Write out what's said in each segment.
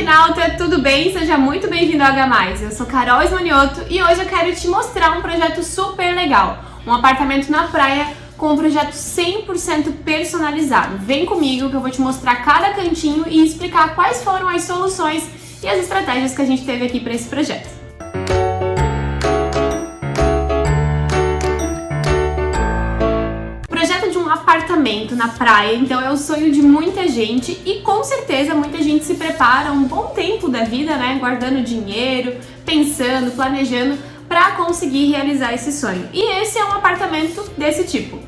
Arquinauta, tudo bem? Seja muito bem-vindo ao H+. Eu sou Carol Esmanioto e hoje eu quero te mostrar um projeto super legal. Um apartamento na praia com um projeto 100% personalizado. Vem comigo que eu vou te mostrar cada cantinho e explicar quais foram as soluções e as estratégias que a gente teve aqui para esse projeto. Apartamento na praia, então é o sonho de muita gente e com certeza muita gente se prepara um bom tempo da vida, né, guardando dinheiro, pensando, planejando para conseguir realizar esse sonho. E esse é um apartamento desse tipo.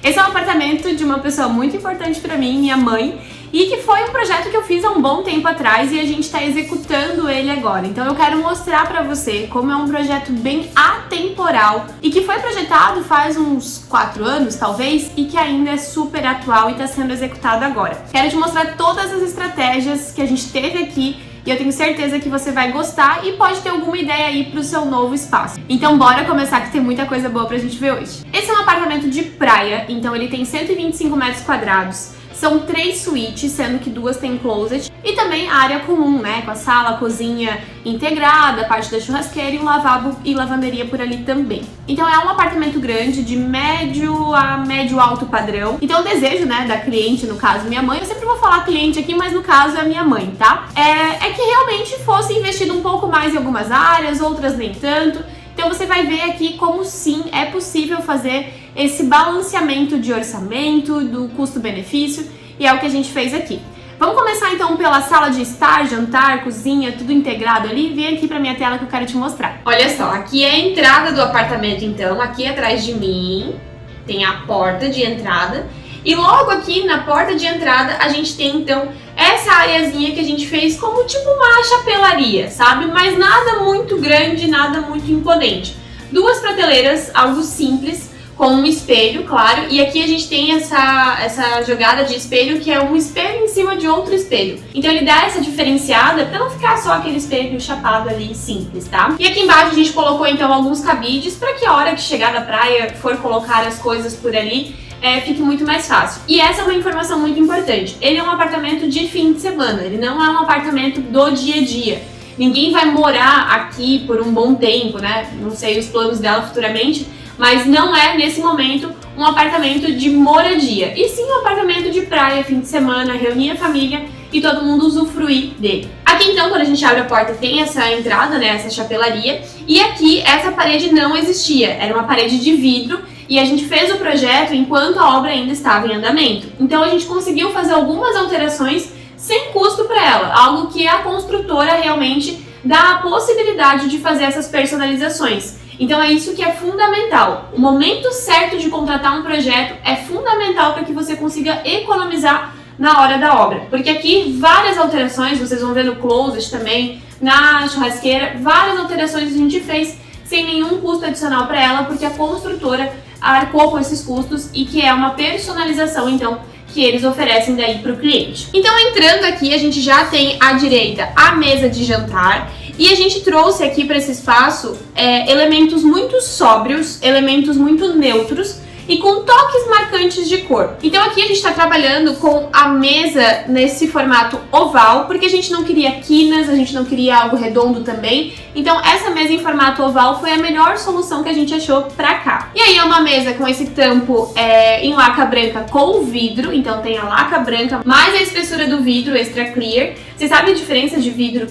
Esse é um apartamento de uma pessoa muito importante para mim, minha mãe, e que foi um projeto que eu fiz há um bom tempo atrás e a gente está executando ele agora. Então eu quero mostrar para você como é um projeto bem atemporal e que foi projetado faz uns 4 anos, talvez, e que ainda é super atual e está sendo executado agora. Quero te mostrar todas as estratégias que a gente teve aqui e eu tenho certeza que você vai gostar e pode ter alguma ideia aí pro seu novo espaço. Então bora começar que tem muita coisa boa pra gente ver hoje. Esse é um apartamento de praia, então ele tem 125 metros quadrados. São 3 suítes, sendo que 2 têm closet. E também a área comum, né? Com a sala, a cozinha integrada, a parte da churrasqueira e um lavabo e lavanderia por ali também. Então é um apartamento grande, de médio a médio alto padrão. Então o desejo, né, da cliente, no caso minha mãe, eu sempre vou falar cliente aqui, mas no caso é a minha mãe, tá? É que realmente fosse investido um pouco mais em algumas áreas, outras nem tanto. Então você vai ver aqui como sim é possível fazer esse balanceamento de orçamento, do custo-benefício, e é o que a gente fez aqui. Vamos começar então pela sala de estar, jantar, cozinha, tudo integrado ali. Vem aqui pra minha tela que eu quero te mostrar. Olha só, aqui é a entrada do apartamento então, aqui atrás de mim tem a porta de entrada. E logo aqui na porta de entrada a gente tem então essa areazinha que a gente fez como tipo uma chapelaria, sabe? Mas nada muito grande, nada muito imponente. 2 prateleiras, algo simples, com um espelho, claro. E aqui a gente tem essa jogada de espelho que é um espelho em cima de outro espelho. Então ele dá essa diferenciada pra não ficar só aquele espelho chapado ali simples, tá? E aqui embaixo a gente colocou então alguns cabides pra que a hora que chegar na praia for colocar as coisas por ali, fique muito mais fácil. E essa é uma informação muito importante. Ele é um apartamento de fim de semana, ele não é um apartamento do dia a dia. Ninguém vai morar aqui por um bom tempo, né? Não sei os planos dela futuramente, mas não é nesse momento um apartamento de moradia. E sim um apartamento de praia, fim de semana, reunir a família e todo mundo usufruir dele. Aqui então, quando a gente abre a porta, tem essa entrada, né? Essa chapelaria. E aqui essa parede não existia, era uma parede de vidro. E a gente fez o projeto enquanto a obra ainda estava em andamento. Então a gente conseguiu fazer algumas alterações sem custo para ela, algo que a construtora realmente dá a possibilidade de fazer essas personalizações. Então é isso que é fundamental. O momento certo de contratar um projeto é fundamental para que você consiga economizar na hora da obra. Porque aqui várias alterações, vocês vão ver no closet também, na churrasqueira, várias alterações a gente fez sem nenhum custo adicional para ela, porque a construtora arcou com esses custos e que é uma personalização, então, que eles oferecem daí para o cliente. Então, entrando aqui, a gente já tem à direita a mesa de jantar e a gente trouxe aqui para esse espaço elementos muito sóbrios, elementos muito neutros e com toques marcantes de cor. Então aqui a gente está trabalhando com a mesa nesse formato oval, porque a gente não queria quinas, a gente não queria algo redondo também. Então essa mesa em formato oval foi a melhor solução que a gente achou pra cá. E aí é uma mesa com esse tampo em laca branca com vidro, então tem a laca branca mais a espessura do vidro extra clear. Você sabe a diferença de vidro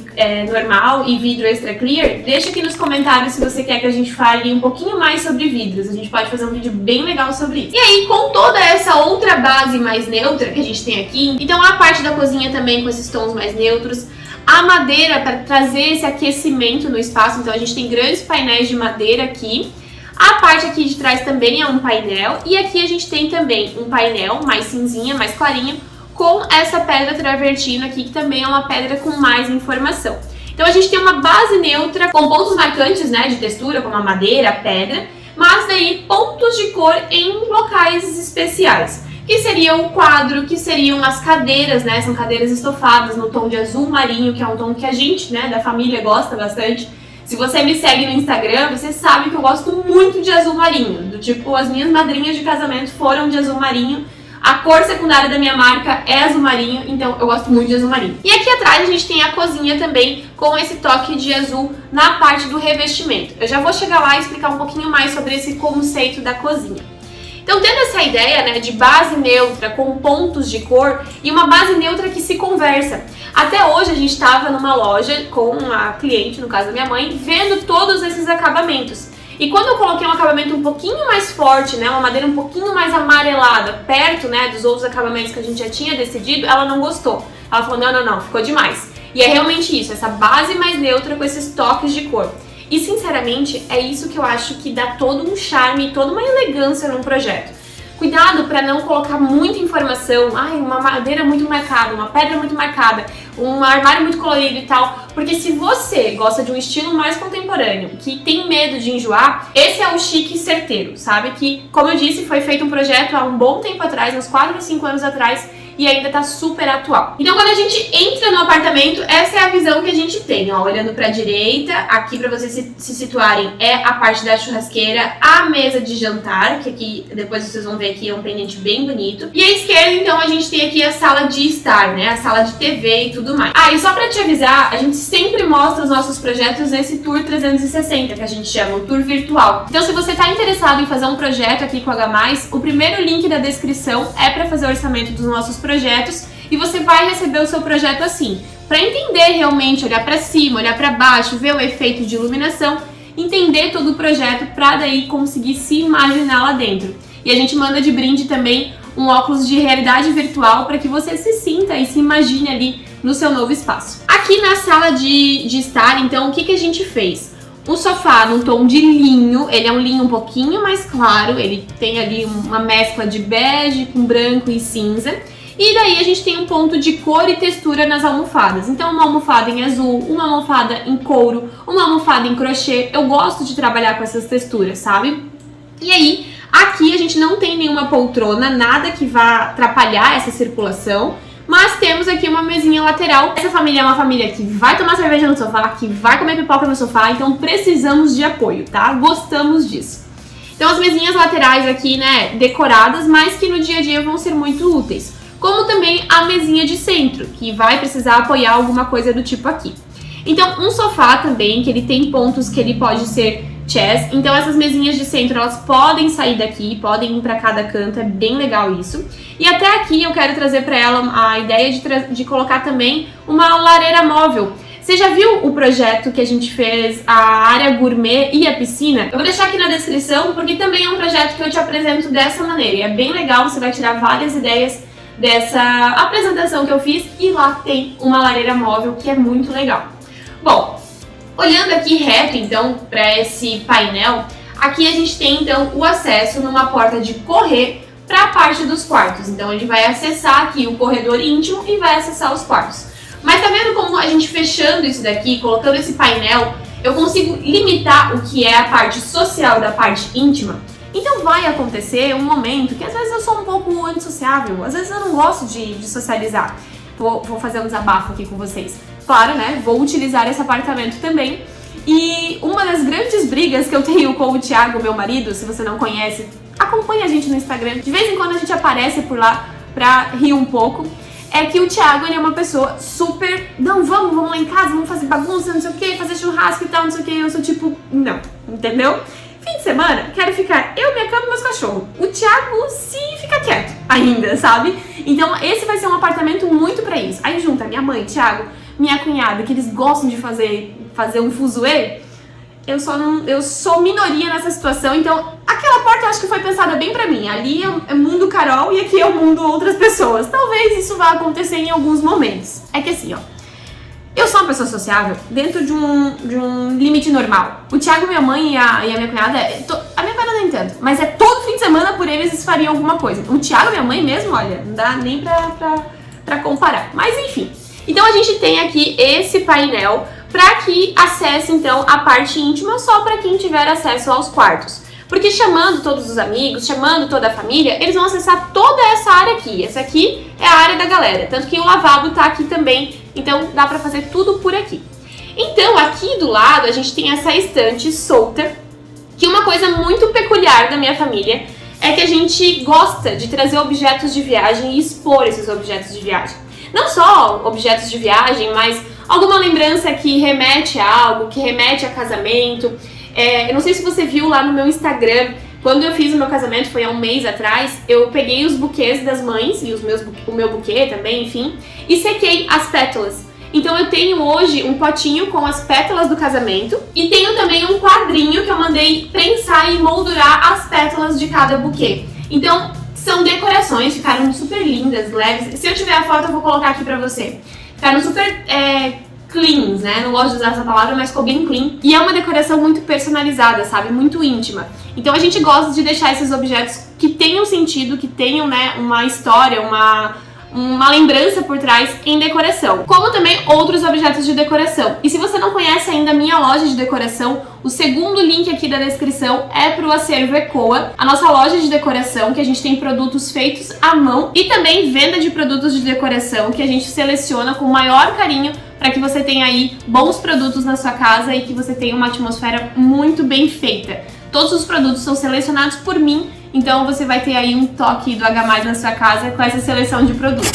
normal e vidro extra clear? Deixa aqui nos comentários se você quer que a gente fale um pouquinho mais sobre vidros. A gente pode fazer um vídeo bem legal sobre isso. E aí, com toda essa outra base mais neutra que a gente tem aqui, então a parte da cozinha também com esses tons mais neutros, a madeira para trazer esse aquecimento no espaço, então a gente tem grandes painéis de madeira aqui. A parte aqui de trás também é um painel e aqui a gente tem também um painel mais cinzinha, mais clarinho, com essa pedra travertino aqui, que também é uma pedra com mais informação. Então a gente tem uma base neutra com pontos marcantes, né, de textura, como a madeira, a pedra, mas daí pontos de cor em locais especiais, que seria o quadro, que seriam as cadeiras, né, são cadeiras estofadas no tom de azul marinho, que é um tom que a gente, né, da família gosta bastante. Se você me segue no Instagram, você sabe que eu gosto muito de azul marinho, do tipo, as minhas madrinhas de casamento foram de azul marinho, A cor secundária da minha marca é azul marinho, então eu gosto muito de azul marinho. E aqui atrás a gente tem a cozinha também com esse toque de azul na parte do revestimento. Eu já vou chegar lá e explicar um pouquinho mais sobre esse conceito da cozinha. Então, tendo essa ideia, né, de base neutra com pontos de cor e uma base neutra que se conversa. Até hoje a gente estava numa loja com a cliente, no caso da minha mãe, vendo todos esses acabamentos. E quando eu coloquei um acabamento um pouquinho mais forte, né, uma madeira um pouquinho mais amarelada, perto, né, dos outros acabamentos que a gente já tinha decidido, ela não gostou. Ela falou, não, ficou demais. E é realmente isso, essa base mais neutra com esses toques de cor. E sinceramente, é isso que eu acho que dá todo um charme, toda uma elegância num projeto. Cuidado para não colocar muita informação, uma madeira muito marcada, uma pedra muito marcada, um armário muito colorido e tal, porque se você gosta de um estilo mais contemporâneo, que tem medo de enjoar, esse é o chique certeiro, sabe? Que, como eu disse, foi feito um projeto há um bom tempo atrás, uns 4 ou 5 anos atrás, e ainda tá super atual. Então, quando a gente entra no apartamento, essa é a visão que a gente tem, ó, olhando pra direita, aqui pra vocês se situarem, é a parte da churrasqueira, a mesa de jantar, que aqui, depois vocês vão ver aqui, é um pendente bem bonito. E à esquerda, então, a gente tem aqui a sala de estar, né, a sala de TV e tudo mais. E só pra te avisar, a gente sempre mostra os nossos projetos nesse Tour 360, que a gente chama o Tour Virtual. Então, se você tá interessado em fazer um projeto aqui com a H+, o primeiro link da descrição é pra fazer o orçamento dos nossos projetos e você vai receber o seu projeto assim, para entender realmente, olhar para cima, olhar para baixo, ver o efeito de iluminação, entender todo o projeto para daí conseguir se imaginar lá dentro. E a gente manda de brinde também um óculos de realidade virtual para que você se sinta e se imagine ali no seu novo espaço. Aqui na sala de estar, então, o que a gente fez? Um sofá num tom de linho, ele é um linho um pouquinho mais claro, ele tem ali uma mescla de bege com branco e cinza. E daí a gente tem um ponto de cor e textura nas almofadas. Então uma almofada em azul, uma almofada em couro, uma almofada em crochê. Eu gosto de trabalhar com essas texturas, sabe? E aí, aqui a gente não tem nenhuma poltrona, nada que vá atrapalhar essa circulação. Mas temos aqui uma mesinha lateral. Essa família é uma família que vai tomar cerveja no sofá, que vai comer pipoca no sofá, então precisamos de apoio, tá? Gostamos disso. Então as mesinhas laterais aqui, né, decoradas, mas que no dia a dia vão ser muito úteis. Como também a mesinha de centro, que vai precisar apoiar alguma coisa do tipo aqui. Então, um sofá também, que ele tem pontos que ele pode ser chess. Então, essas mesinhas de centro, elas podem sair daqui, podem ir para cada canto, é bem legal isso. E até aqui eu quero trazer para ela a ideia de colocar também uma lareira móvel. Você já viu o projeto que a gente fez, a área gourmet e a piscina? Eu vou deixar aqui na descrição, porque também é um projeto que eu te apresento dessa maneira. E é bem legal, você vai tirar várias ideias dessa apresentação que eu fiz e lá tem uma lareira móvel que é muito legal. Bom, olhando aqui reto então para esse painel, aqui a gente tem então o acesso numa porta de correr para a parte dos quartos. Então ele vai acessar aqui o corredor íntimo e vai acessar os quartos. Mas tá vendo como a gente fechando isso daqui, colocando esse painel, eu consigo limitar o que é a parte social da parte íntima? Então vai acontecer um momento que às vezes eu sou um pouco antissociável, às vezes eu não gosto de socializar. Vou fazer um desabafo aqui com vocês. Claro, né? Vou utilizar esse apartamento também. E uma das grandes brigas que eu tenho com o Thiago, meu marido, se você não conhece, acompanha a gente no Instagram. De vez em quando a gente aparece por lá pra rir um pouco. É que o Thiago, ele é uma pessoa super... Não, vamos lá em casa, vamos fazer bagunça, não sei o que, fazer churrasco e tal, não sei o que. Eu sou tipo, não, entendeu? Fim de semana, quero ficar eu, minha cama e meus cachorros. O Thiago, se fica quieto ainda, sabe? Então esse vai ser um apartamento muito pra isso. Aí junta minha mãe, Thiago, minha cunhada, que eles gostam de fazer um fuzuê. Eu sou minoria nessa situação, então aquela porta eu acho que foi pensada bem pra mim. Ali é mundo Carol e aqui é o mundo outras pessoas. Talvez isso vá acontecer em alguns momentos. É que assim, ó, eu sou uma pessoa sociável dentro de um limite normal. O Thiago, minha mãe e a minha cunhada, a minha cunhada nem tanto, mas é todo fim de semana por eles fariam alguma coisa. O Thiago e minha mãe mesmo, olha, não dá nem pra comparar. Mas enfim, então a gente tem aqui esse painel para que acesse então a parte íntima só para quem tiver acesso aos quartos. Porque chamando todos os amigos, chamando toda a família, eles vão acessar toda essa área aqui. Essa aqui é a área da galera, tanto que o lavabo tá aqui também, então dá pra fazer tudo por aqui. Então aqui do lado a gente tem essa estante solta, que uma coisa muito peculiar da minha família é que a gente gosta de trazer objetos de viagem e expor esses objetos de viagem. Não só objetos de viagem, mas alguma lembrança que remete a algo, que remete a casamento. Eu não sei se você viu lá no meu Instagram, quando eu fiz o meu casamento, foi há um mês atrás, eu peguei os buquês das mães, e o meu buquê também, enfim, e sequei as pétalas. Então eu tenho hoje um potinho com as pétalas do casamento e tenho também um quadrinho que eu mandei prensar e moldurar as pétalas de cada buquê. Então são decorações, ficaram super lindas, leves. Se eu tiver a foto eu vou colocar aqui pra você. Ficaram super cleans, né? Não gosto de usar essa palavra, mas ficou bem clean. E é uma decoração muito personalizada, sabe? Muito íntima. Então a gente gosta de deixar esses objetos que tenham sentido, que tenham, né, uma história, uma lembrança por trás em decoração, como também outros objetos de decoração. E se você não conhece ainda a minha loja de decoração, o segundo link aqui da descrição é para o Acervo Ecoa, a nossa loja de decoração, que a gente tem produtos feitos à mão e também venda de produtos de decoração que a gente seleciona com o maior carinho para que você tenha aí bons produtos na sua casa e que você tenha uma atmosfera muito bem feita. Todos os produtos são selecionados por mim, então você vai ter aí um toque do H+ na sua casa com essa seleção de produtos.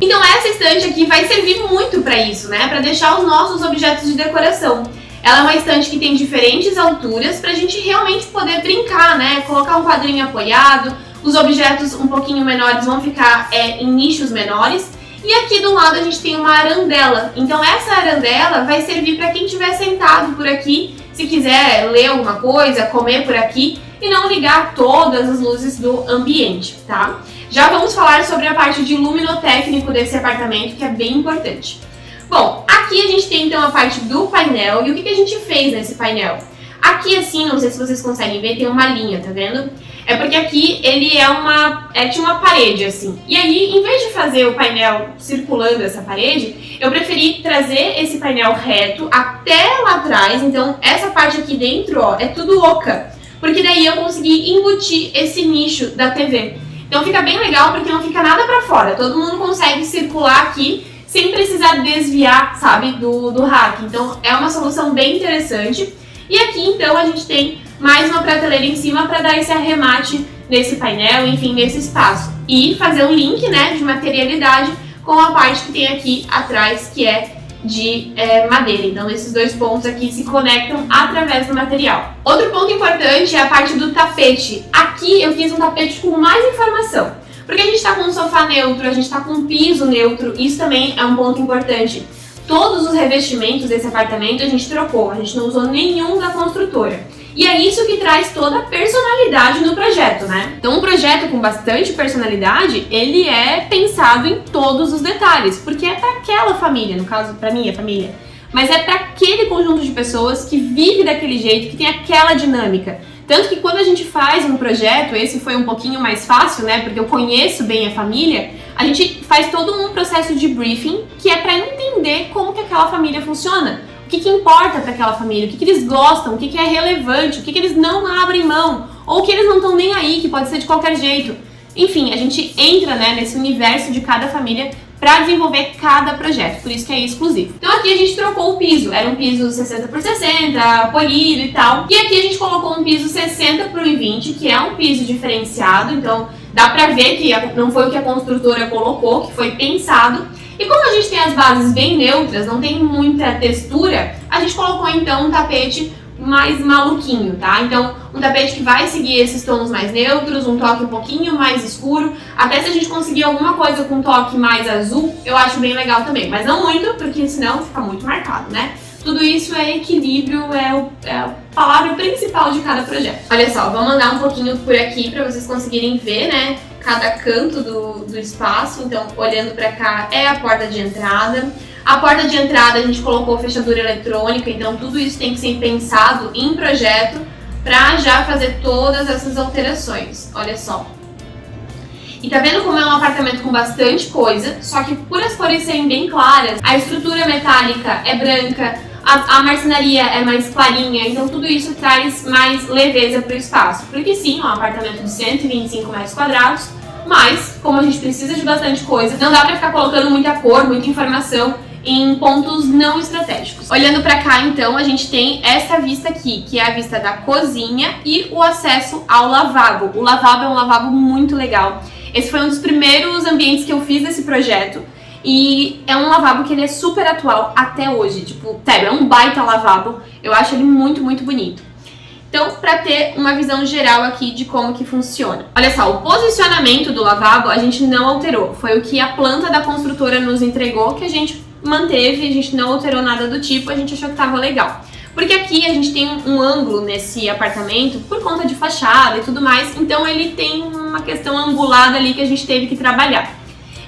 Então essa estante aqui vai servir muito para isso, né? Para deixar os nossos objetos de decoração. Ela é uma estante que tem diferentes alturas pra gente realmente poder brincar, né? Colocar um quadrinho apoiado, os objetos um pouquinho menores vão ficar em nichos menores. E aqui do lado a gente tem uma arandela. Então essa arandela vai servir para quem estiver sentado por aqui, se quiser ler alguma coisa, comer por aqui e não ligar todas as luzes do ambiente, tá? Já vamos falar sobre a parte de luminotécnico desse apartamento, que é bem importante. Bom, aqui a gente tem então a parte do painel. E o que a gente fez nesse painel? Aqui assim, não sei se vocês conseguem ver, tem uma linha, tá vendo? É porque aqui ele tinha uma parede assim. E aí, em vez de fazer o painel circulando essa parede, eu preferi trazer esse painel reto até lá atrás. Então essa parte aqui dentro, ó, é tudo oca. Porque daí eu consegui embutir esse nicho da TV. Então fica bem legal porque não fica nada pra fora. Todo mundo consegue circular aqui sem precisar desviar, sabe, do rack. Então é uma solução bem interessante. E aqui então a gente tem mais uma prateleira em cima para dar esse arremate nesse painel, enfim, nesse espaço. E fazer um link, né, de materialidade com a parte que tem aqui atrás, que é de madeira. Então esses dois pontos aqui se conectam através do material. Outro ponto importante é a parte do tapete. Aqui eu fiz um tapete com mais informação, porque a gente está com um sofá neutro, a gente está com um piso neutro. Isso também é um ponto importante. Todos os revestimentos desse apartamento a gente trocou, a gente não usou nenhum da construtora. E é isso que traz toda a personalidade no projeto, né? Então um projeto com bastante personalidade, ele é pensado em todos os detalhes, porque é para aquela família, no caso para minha família, mas é para aquele conjunto de pessoas que vive daquele jeito, que tem aquela dinâmica. Tanto que quando a gente faz um projeto, esse foi um pouquinho mais fácil, né? Porque eu conheço bem a família, a gente faz todo um processo de briefing que é para entender como que aquela família funciona. O que importa para aquela família, o que eles gostam, o que é relevante, o que eles não abrem mão, ou o que eles não estão nem aí, que pode ser de qualquer jeito. Enfim, a gente entra, né, nesse universo de cada família para desenvolver cada projeto, por isso que é exclusivo. Então aqui a gente trocou o piso, era um piso 60x60, polido e tal, e aqui a gente colocou um piso 60x20, que é um piso diferenciado, então dá pra ver que não foi o que a construtora colocou, que foi pensado. E como a gente tem as bases bem neutras, não tem muita textura, a gente colocou então um tapete mais maluquinho, tá? Então, um tapete que vai seguir esses tons mais neutros, um toque um pouquinho mais escuro. Até se a gente conseguir alguma coisa com um toque mais azul, eu acho bem legal também. Mas não muito, porque senão fica muito marcado, né? Tudo isso é equilíbrio, é a palavra principal de cada projeto. Olha só, vamos andar um pouquinho por aqui para vocês conseguirem ver, né? Cada canto do espaço. Então, olhando para cá é a porta de entrada. A porta de entrada a gente colocou fechadura eletrônica, então tudo isso tem que ser pensado em projeto para já fazer todas essas alterações. Olha só. E tá vendo como é um apartamento com bastante coisa, só que por as cores serem bem claras, a estrutura metálica é branca, a marcenaria é mais clarinha, então tudo isso traz mais leveza para o espaço. Porque sim, é um apartamento de 125 metros quadrados, mas como a gente precisa de bastante coisa, não dá para ficar colocando muita cor, muita informação em pontos não estratégicos. Olhando para cá, então, a gente tem essa vista aqui, que é a vista da cozinha e o acesso ao lavabo. O lavabo é um lavabo muito legal. Esse foi um dos primeiros ambientes que eu fiz desse projeto. E é um lavabo que ele é super atual até hoje. Tipo, sério, é um baita lavabo. Eu acho ele muito, muito bonito. Então, para ter uma visão geral aqui de como que funciona. Olha só, o posicionamento do lavabo a gente não alterou. Foi o que a planta da construtora nos entregou, que a gente manteve, a gente não alterou nada do tipo, a gente achou que tava legal. Porque aqui a gente tem um ângulo nesse apartamento por conta de fachada e tudo mais, então ele tem uma questão angulada ali que a gente teve que trabalhar.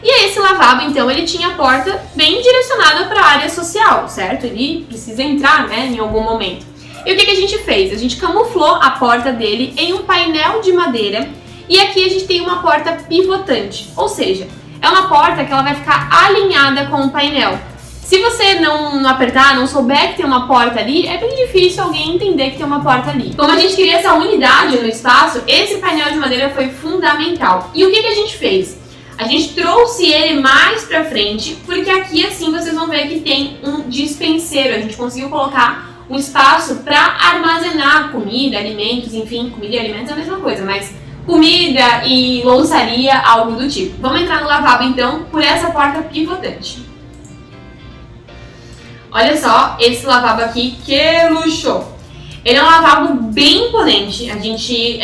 E esse lavabo, então, ele tinha a porta bem direcionada para a área social, certo? Ele precisa entrar, né, em algum momento. E o que a gente fez? A gente camuflou a porta dele em um painel de madeira e aqui a gente tem uma porta pivotante, ou seja, é uma porta que ela vai ficar alinhada com o painel. Se você não apertar, não souber que tem uma porta ali, é bem difícil alguém entender que tem uma porta ali. Como a gente queria essa unidade no espaço, esse painel de madeira foi fundamental. E o que a gente fez? A gente trouxe ele mais pra frente, porque aqui assim vocês vão ver que tem um dispenseiro. A gente conseguiu colocar um espaço para armazenar comida, alimentos, enfim, comida e alimentos é a mesma coisa, mas comida e louçaria, algo do tipo. Vamos entrar no lavabo então por essa porta pivotante. Olha só esse lavabo aqui, que luxo! Ele é um lavabo bem imponente, a gente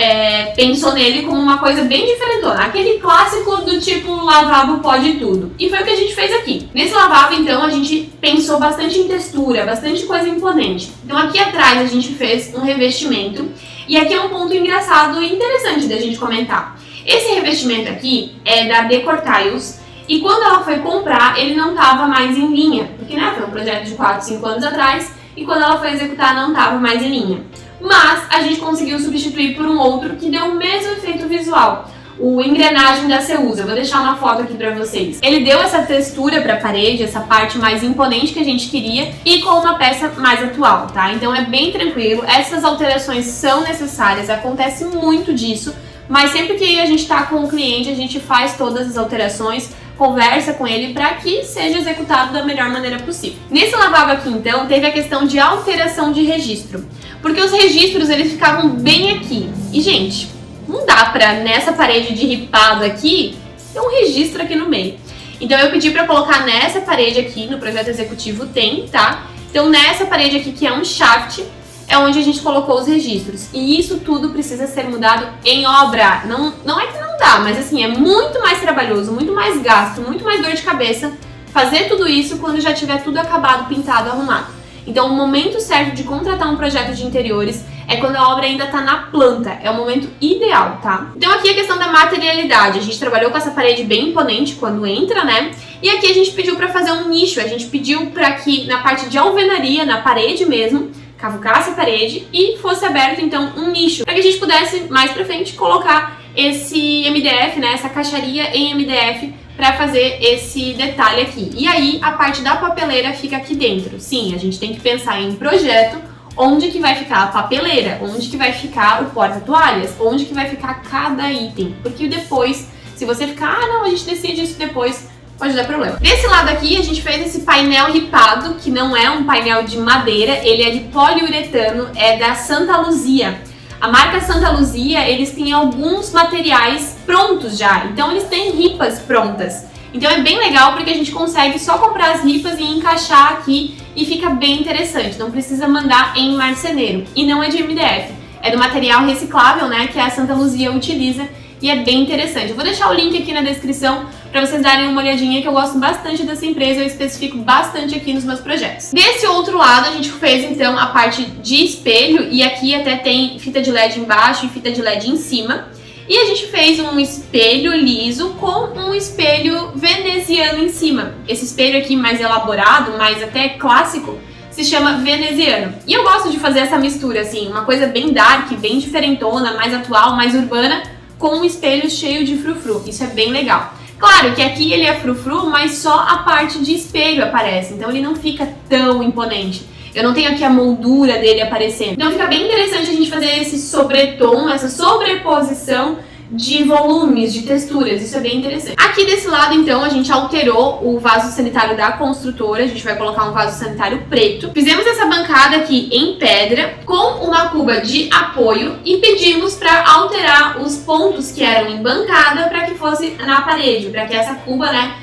pensou nele como uma coisa bem diferentona, aquele clássico do tipo lavabo pode tudo. E foi o que a gente fez aqui. Nesse lavabo, então, a gente pensou bastante em textura, bastante coisa imponente. Então aqui atrás a gente fez um revestimento, e aqui é um ponto engraçado e interessante da gente comentar. Esse revestimento aqui é da Decor Tiles, e quando ela foi comprar, ele não estava mais em linha, porque né, foi um projeto de 4, 5 anos atrás, e quando ela foi executar não estava mais em linha. Mas a gente conseguiu substituir por um outro que deu o mesmo efeito visual, o engrenagem da Ceusa. Vou deixar uma foto aqui para vocês. Ele deu essa textura para a parede, essa parte mais imponente que a gente queria e com uma peça mais atual, tá? Então é bem tranquilo, essas alterações são necessárias, acontece muito disso, mas sempre que a gente está com o cliente, a gente faz todas as alterações, conversa com ele para que seja executado da melhor maneira possível. Nesse lavabo aqui, então, teve a questão de alteração de registro, porque os registros eles ficavam bem aqui. E, gente, não dá pra, nessa parede de ripado aqui, ter um registro aqui no meio. Então eu pedi para colocar nessa parede aqui, no projeto executivo tem, tá? Então nessa parede aqui, que é um shaft, é onde a gente colocou os registros. E isso tudo precisa ser mudado em obra. Não é que não dá, mas assim, é muito mais trabalhoso, muito mais gasto, muito mais dor de cabeça fazer tudo isso quando já tiver tudo acabado, pintado, arrumado. Então o momento certo de contratar um projeto de interiores é quando a obra ainda tá na planta, é o momento ideal, tá? Então aqui a questão da materialidade, a gente trabalhou com essa parede bem imponente quando entra, né? E aqui a gente pediu para fazer um nicho, a gente pediu para que na parte de alvenaria, na parede mesmo, cavucasse a parede e fosse aberto então um nicho, para que a gente pudesse mais pra frente colocar esse MDF, né, essa caixaria em MDF para fazer esse detalhe aqui. E aí a parte da papeleira fica aqui dentro. Sim, a gente tem que pensar em projeto, onde que vai ficar a papeleira, onde que vai ficar o porta-toalhas, onde que vai ficar cada item, porque depois, se você ficar, não, a gente decide isso depois, pode dar problema. Desse lado aqui, a gente fez esse painel ripado, que não é um painel de madeira, ele é de poliuretano, é da Santa Luzia. A marca Santa Luzia, eles têm alguns materiais prontos já, então eles têm ripas prontas. Então é bem legal porque a gente consegue só comprar as ripas e encaixar aqui e fica bem interessante, não precisa mandar em marceneiro. E não é de MDF, é do material reciclável, né, que a Santa Luzia utiliza. E é bem interessante. Eu vou deixar o link aqui na descrição para vocês darem uma olhadinha, que eu gosto bastante dessa empresa, eu especifico bastante aqui nos meus projetos. Desse outro lado, a gente fez então a parte de espelho, e aqui até tem fita de LED embaixo e fita de LED em cima. E a gente fez um espelho liso com um espelho veneziano em cima. Esse espelho aqui mais elaborado, mais até clássico, se chama veneziano. E eu gosto de fazer essa mistura, assim, uma coisa bem dark, bem diferentona, mais atual, mais urbana, com um espelho cheio de frufru. Isso é bem legal. Claro que aqui ele é frufru, mas só a parte de espelho aparece, então ele não fica tão imponente. Eu não tenho aqui a moldura dele aparecendo. Então fica bem interessante a gente fazer esse sobretom, essa sobreposição de volumes, de texturas, isso é bem interessante. Aqui desse lado, então, a gente alterou o vaso sanitário da construtora, a gente vai colocar um vaso sanitário preto. Fizemos essa bancada aqui em pedra, com uma cuba de apoio, e pedimos para alterar os pontos que eram em bancada para que fosse na parede, para que essa cuba, né,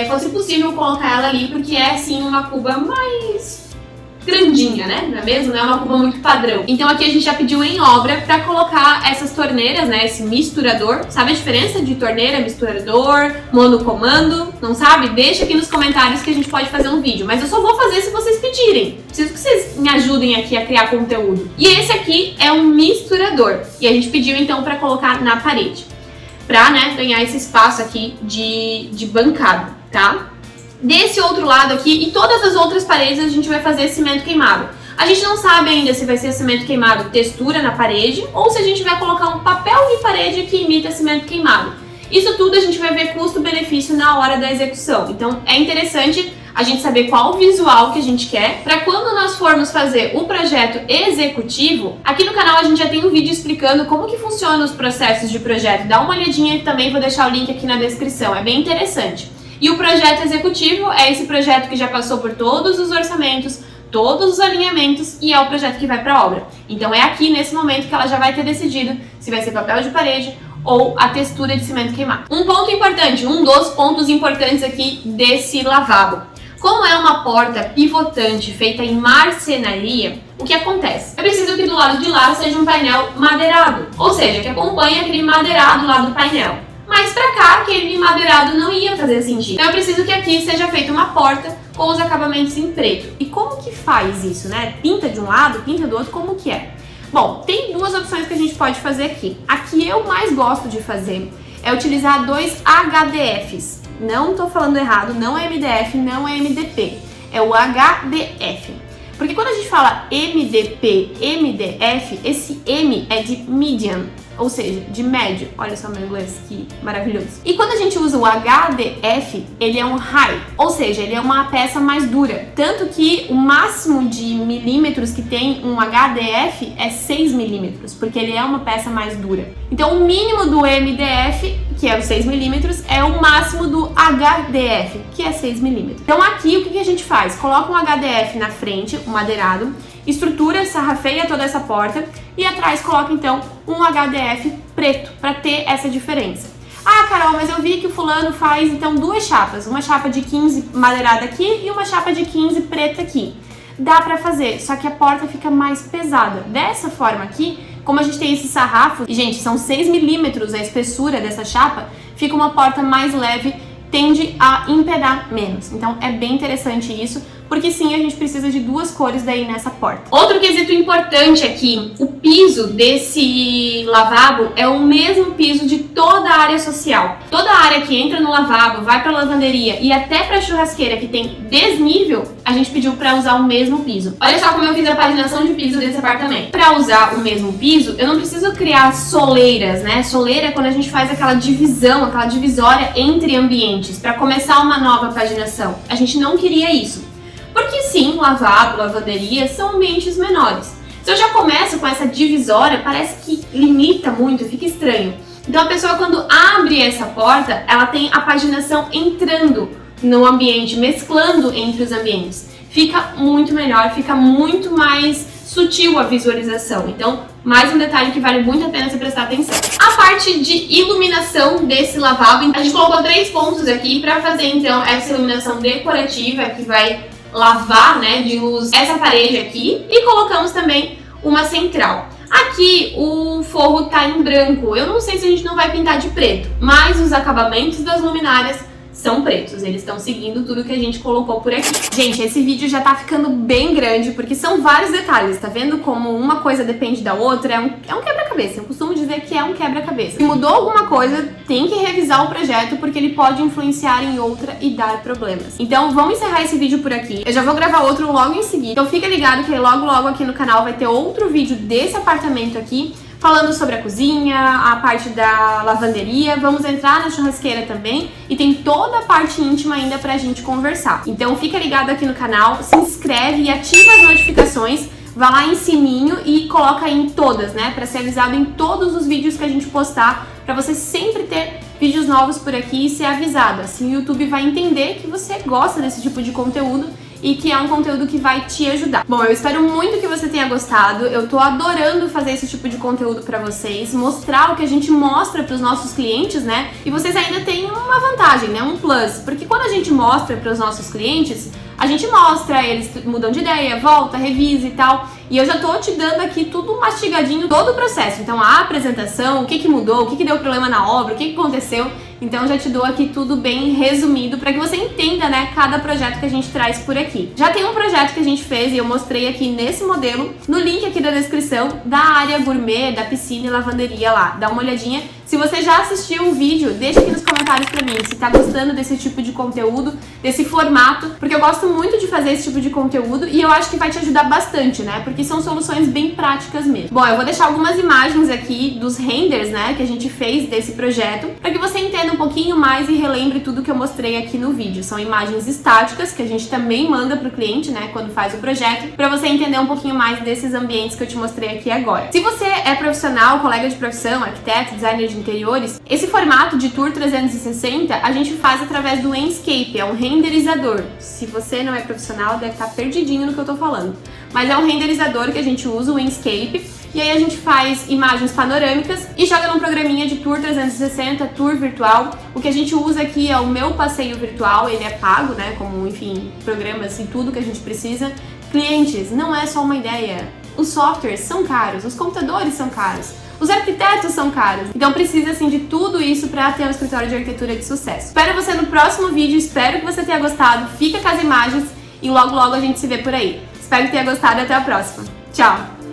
fosse possível colocar ela ali, porque é, sim, uma cuba mais grandinha, né? Não é mesmo? Não é uma cuba muito padrão. Então aqui a gente já pediu em obra pra colocar essas torneiras, né? Esse misturador. Sabe a diferença de torneira, misturador, monocomando? Não sabe? Deixa aqui nos comentários que a gente pode fazer um vídeo. Mas eu só vou fazer se vocês pedirem. Preciso que vocês me ajudem aqui a criar conteúdo. E esse aqui é um misturador. E a gente pediu então pra colocar na parede. Pra, né, ganhar esse espaço aqui de bancada, tá? Desse outro lado aqui e todas as outras paredes a gente vai fazer cimento queimado. A gente não sabe ainda se vai ser cimento queimado textura na parede ou se a gente vai colocar um papel de parede que imita cimento queimado. Isso tudo a gente vai ver custo-benefício na hora da execução. Então é interessante a gente saber qual o visual que a gente quer, para quando nós formos fazer o projeto executivo, aqui no canal a gente já tem um vídeo explicando como que funcionam os processos de projeto. Dá uma olhadinha e também vou deixar o link aqui na descrição, é bem interessante. E o projeto executivo é esse projeto que já passou por todos os orçamentos, todos os alinhamentos e é o projeto que vai para a obra. Então é aqui, nesse momento, que ela já vai ter decidido se vai ser papel de parede ou a textura de cimento queimado. Um ponto importante, um dos pontos importantes aqui desse lavabo. Como é uma porta pivotante feita em marcenaria, o que acontece? Eu preciso que do lado de lá seja um painel madeirado, ou seja, que acompanhe aquele madeirado lá do painel. Mas pra cá, aquele madeirado não ia fazer sentido. Então eu preciso que aqui seja feita uma porta com os acabamentos em preto. E como que faz isso, né? Pinta de um lado, pinta do outro, como que é? Bom, tem duas opções que a gente pode fazer aqui. A que eu mais gosto de fazer é utilizar dois HDFs. Não tô falando errado, não é MDF, não é MDP. É o HDF. Porque quando a gente fala MDP, MDF, esse M é de medium, ou seja, de médio. Olha só meu inglês, que maravilhoso. E quando a gente usa o HDF, ele é um high, ou seja, ele é uma peça mais dura. Tanto que o máximo de milímetros que tem um HDF é 6 milímetros, porque ele é uma peça mais dura. Então o mínimo do MDF, que é os 6 milímetros, é o máximo do HDF, que é 6 milímetros. Então aqui o que a gente faz? Coloca um HDF na frente, um madeirado, estrutura, sarrafeia toda essa porta e atrás coloca então um HDF preto para ter essa diferença. Ah, Carol, mas eu vi que o fulano faz então duas chapas, uma chapa de 15 madeirada aqui e uma chapa de 15 preta aqui. Dá para fazer, só que a porta fica mais pesada. Dessa forma aqui, como a gente tem esse sarrafo, e gente, são 6 milímetros a espessura dessa chapa, fica uma porta mais leve, tende a empedar menos. Então é bem interessante isso, porque sim, a gente precisa de duas cores daí nessa porta. Outro quesito importante aqui, o piso desse lavabo é o mesmo piso de toda a área social. Toda a área que entra no lavabo, vai para a lavanderia e até para a churrasqueira que tem desnível, a gente pediu para usar o mesmo piso. Olha só como eu fiz a paginação de piso desse apartamento. Para usar o mesmo piso, eu não preciso criar soleiras, né? Soleira é quando a gente faz aquela divisão, aquela divisória entre ambientes para começar uma nova paginação. A gente não queria isso. Porque sim, lavabo, lavanderia são ambientes menores. Se eu já começo com essa divisória, parece que limita muito, fica estranho. Então a pessoa quando abre essa porta, ela tem a paginação entrando no ambiente, mesclando entre os ambientes. Fica muito melhor, fica muito mais sutil a visualização. Então, mais um detalhe que vale muito a pena você prestar atenção. A parte de iluminação desse lavabo, a gente colocou 3 pontos aqui para fazer então essa iluminação decorativa que vai lavar, né, de luz essa parede aqui, e colocamos também uma central. Aqui o forro tá em branco, eu não sei se a gente não vai pintar de preto, mas os acabamentos das luminárias são pretos, eles estão seguindo tudo que a gente colocou por aqui. Gente, esse vídeo já tá ficando bem grande, porque são vários detalhes, tá vendo como uma coisa depende da outra? É um quebra-cabeça, eu costumo dizer que é um quebra-cabeça. Se mudou alguma coisa, tem que revisar o projeto, porque ele pode influenciar em outra e dar problemas. Então vamos encerrar esse vídeo por aqui, eu já vou gravar outro logo em seguida, então fica ligado que logo aqui no canal vai ter outro vídeo desse apartamento aqui, falando sobre a cozinha, a parte da lavanderia, vamos entrar na churrasqueira também e tem toda a parte íntima ainda pra gente conversar. Então fica ligado aqui no canal, se inscreve e ativa as notificações vá lá em sininho e coloca aí em todas, né? Pra ser avisado em todos os vídeos que a gente postar, pra você sempre ter vídeos novos por aqui e ser avisado. Assim o YouTube vai entender que você gosta desse tipo de conteúdo e que é um conteúdo que vai te ajudar. Bom, eu espero muito que você tenha gostado. Eu tô adorando fazer esse tipo de conteúdo pra vocês, mostrar o que a gente mostra pros nossos clientes, né? E vocês ainda têm uma vantagem, né? Um plus, porque quando a gente mostra pros nossos clientes, a gente mostra, eles mudam de ideia, volta, revisa e tal. E eu já tô te dando aqui tudo mastigadinho, todo o processo. Então a apresentação, o que mudou, o que deu problema na obra, o que aconteceu. Então eu já te dou aqui tudo bem resumido para que você entenda, né, cada projeto que a gente traz por aqui. Já tem um projeto que a gente fez e eu mostrei aqui nesse modelo, no link aqui da descrição, da área gourmet, da piscina e lavanderia lá. Dá uma olhadinha. Se você já assistiu o vídeo, deixa aqui nos comentários pra mim se tá gostando desse tipo de conteúdo, desse formato, porque eu gosto muito de fazer esse tipo de conteúdo e eu acho que vai te ajudar bastante, né? Porque são soluções bem práticas mesmo. Bom, eu vou deixar algumas imagens aqui dos renders, né, que a gente fez desse projeto, para que você entenda um pouquinho mais e relembre tudo que eu mostrei aqui no vídeo. São imagens estáticas que a gente também manda pro cliente, né, quando faz o projeto, para você entender um pouquinho mais desses ambientes que eu te mostrei aqui agora. Se você é profissional, colega de profissão, arquiteto, designer de interiores, esse formato de Tour 360 a gente faz através do Enscape, é um renderizador. Se você não é profissional, deve estar perdidinho no que eu tô falando. Mas é um renderizador que a gente usa, o Enscape, e aí a gente faz imagens panorâmicas e joga num programinha de Tour 360, Tour virtual. O que a gente usa aqui é o Meu Passeio Virtual, ele é pago, né, como, enfim, programas e tudo que a gente precisa. Clientes, não é só uma ideia. Os softwares são caros, os computadores são caros, os arquitetos são caros. Então precisa, assim, de tudo isso para ter um escritório de arquitetura de sucesso. Espero você no próximo vídeo, espero que você tenha gostado. Fica com as imagens e logo logo a gente se vê por aí. Espero que tenha gostado e até a próxima. Tchau!